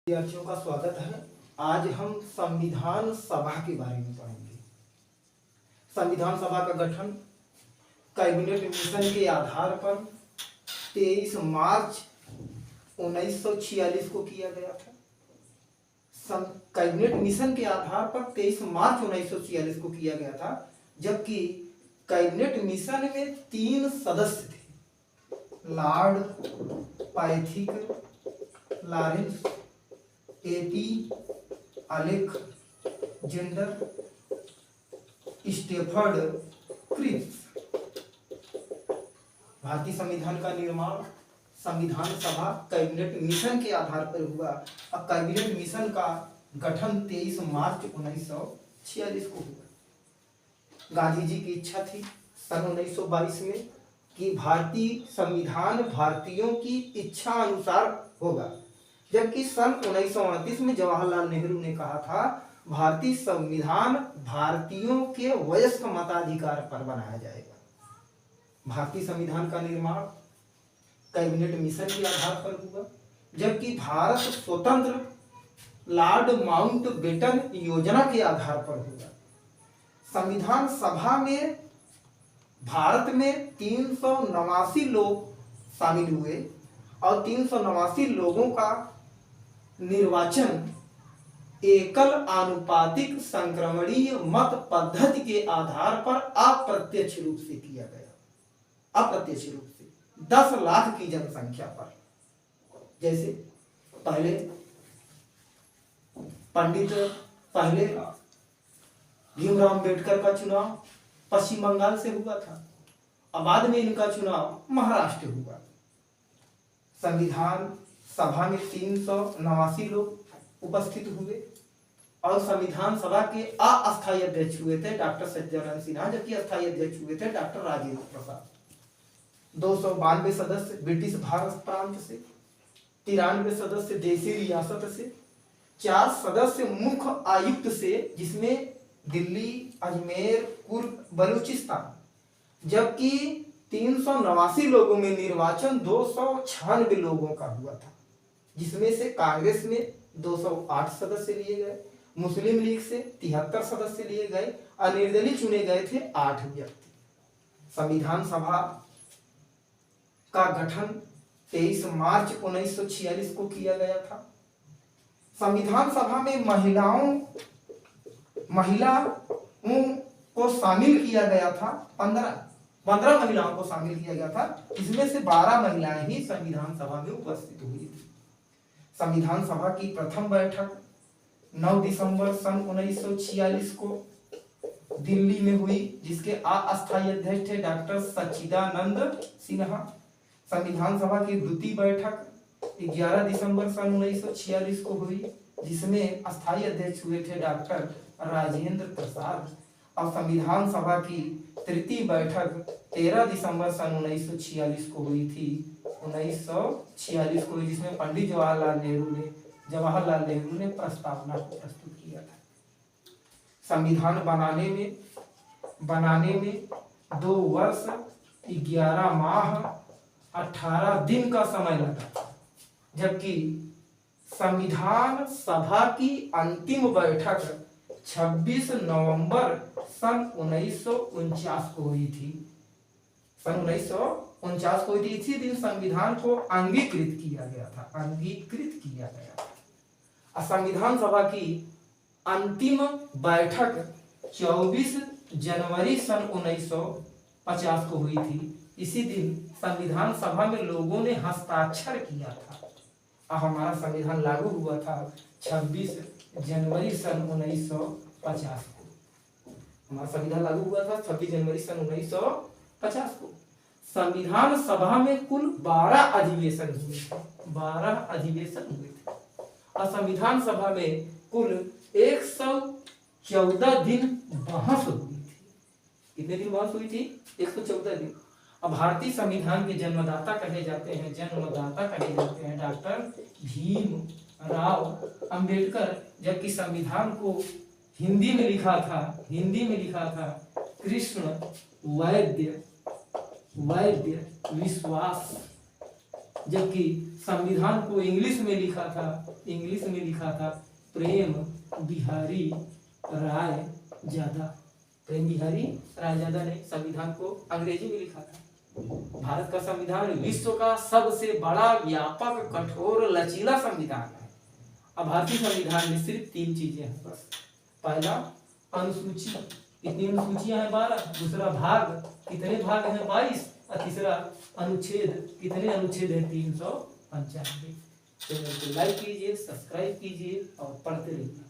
विद्यार्थियों का स्वागत है। आज हम संविधान सभा के बारे में पढ़ेंगे। संविधान सभा का गठन कैबिनेट मिशन के आधार पर 23 मार्च 1946 को किया गया था। कैबिनेट मिशन के आधार पर 23 मार्च 1946 को किया गया था, जबकि कैबिनेट मिशन में 3 सदस्य थे: Lord Pethick, Lawrence, AP Alexander, Stafford Cripps. भारतीय संविधान का निर्माण संविधान सभा कैबिनेट मिशन के आधार पर हुआ। अब कैबिनेट मिशन का गठन 23 मार्च 1946 को हुआ। गांधी जी की इच्छा थी सन 1922 में कि भारतीय संविधान भारतीयों की इच्छा अनुसार होगा, जबकि सन 1938 में जवाहरलाल नेहरू ने कहा था भारतीय संविधान भारतीयों के वयस्क मताधिकार पर बनाया जाएगा। भारतीय संविधान का निर्माण कैबिनेट मिशन के आधार पर हुआ, जबकि भारत स्वतंत्र लॉर्ड माउंटबेटन योजना के आधार पर हुआ। संविधान सभा में भारत में 389 लोग शामिल हुए और 389 लोगों का निर्वाचन एकल आनुपातिक संक्रमणीय मत पद्धति के आधार पर अप्रत्यक्ष रूप से किया गया। अप्रत्यक्ष रूप से 10 लाख की जनसंख्या पर। जैसे पहले भीमराव अम्बेडकर का चुनाव पश्चिम बंगाल से हुआ था, और बाद में इनका चुनाव महाराष्ट्र हुआ। संविधान सभा में 389 लोग उपस्थित हुए और संविधान सभा के अस्थायी अध्यक्ष हुए थे डॉक्टर सत्यानंद सिन्हा, जबकि अस्थायी अध्यक्ष हुए थे डॉक्टर राजेंद्र प्रसाद। 292 सदस्य ब्रिटिश भारत प्रांत से, 93 सदस्य देशी रियासत से, 4 सदस्य मुख्य आयुक्त से, जिसमें दिल्ली, अजमेर, कुर्ग, बलूचिस्तान, जबकि 389 लोगों में निर्वाचन 296 लोगों का हुआ था, जिसमें से कांग्रेस में 208 सदस्य लिए गए, मुस्लिम लीग से 73 सदस्य लिए गए और निर्दलीय चुने गए थे 8 व्यक्ति। संविधान सभा का गठन 23 मार्च 1946 को किया गया था। संविधान सभा में महिलाओं को शामिल किया गया था। 15 महिलाओं को शामिल किया गया था, इसमें से 12 महिलाएं ही संविधान सभा में उपस्थित हुई थी। संविधान सभा की प्रथम बैठक 9 दिसंबर सन 1946 को दिल्ली में हुई, जिसके अस्थायी अध्यक्ष थे डॉक्टर सच्चिदानंद सिन्हा। संविधान सभा की द्वितीय बैठक 11 दिसंबर सन 1946 को हुई, जिसमें अस्थायी अध्यक्ष हुए थे डॉक्टर राजेंद्र प्रसाद। और संविधान सभा की तृतीय बैठक 13 दिसंबर सन 1946 को हुई थी। 1946 को, जिसमें पंडित जवाहरलाल नेहरू ने प्रस्तावना को प्रस्तुत किया था। संविधान बनाने में 2 वर्ष 11 माह 18 दिन का समय लगा, जबकि संविधान सभा की अंतिम बैठक 26 नवंबर सन 1949 को हुई थी। सन 1949 को हुई थी। इसी दिन संविधान को अंगीकृत किया गया था। संविधान सभा की अंतिम बैठक 24 जनवरी सन 1950 को हुई थी। इसी दिन संविधान सभा में लोगों ने हस्ताक्षर किया था और हमारा संविधान लागू हुआ था 26 जनवरी सन 1950 को। हमारा संविधान लागू हुआ था 26 जनवरी सन 1950 को। संविधान सभा में कुल 12 अधिवेशन हुए थे। 12 अधिवेशन हुए थे और संविधान सभा में कुल 114 दिन बहस हुई थी। कितने दिन बहस हुई थी? 114 दिन। अब भारतीय संविधान के जन्मदाता कहे जाते हैं डॉक्टर भीमराव अंबेडकर, जबकि संविधान को हिंदी में लिखा था कृष्ण वैद्य विश्वास जबकि संविधान को इंग्लिश में लिखा था प्रेम बिहारी राय ज्यादा। प्रेम बिहारी राय ज्यादा ने संविधान को अंग्रेजी में लिखा था। भारत का संविधान विश्व का सबसे बड़ा, व्यापक, कठोर, लचीला संविधान है। अब भारतीय संविधान में सिर्फ 3 चीजें हैं बस। पहला अनुसूची, कितनी अनुसूचियां हैं 12। दूसरा भाग, कितने भाग हैं 22। और तीसरा अनुच्छेद, कितने अनुच्छेद हैं 395। चैनल को लाइक कीजिए, सब्सक्राइब कीजिए और पढ़ते रहिए।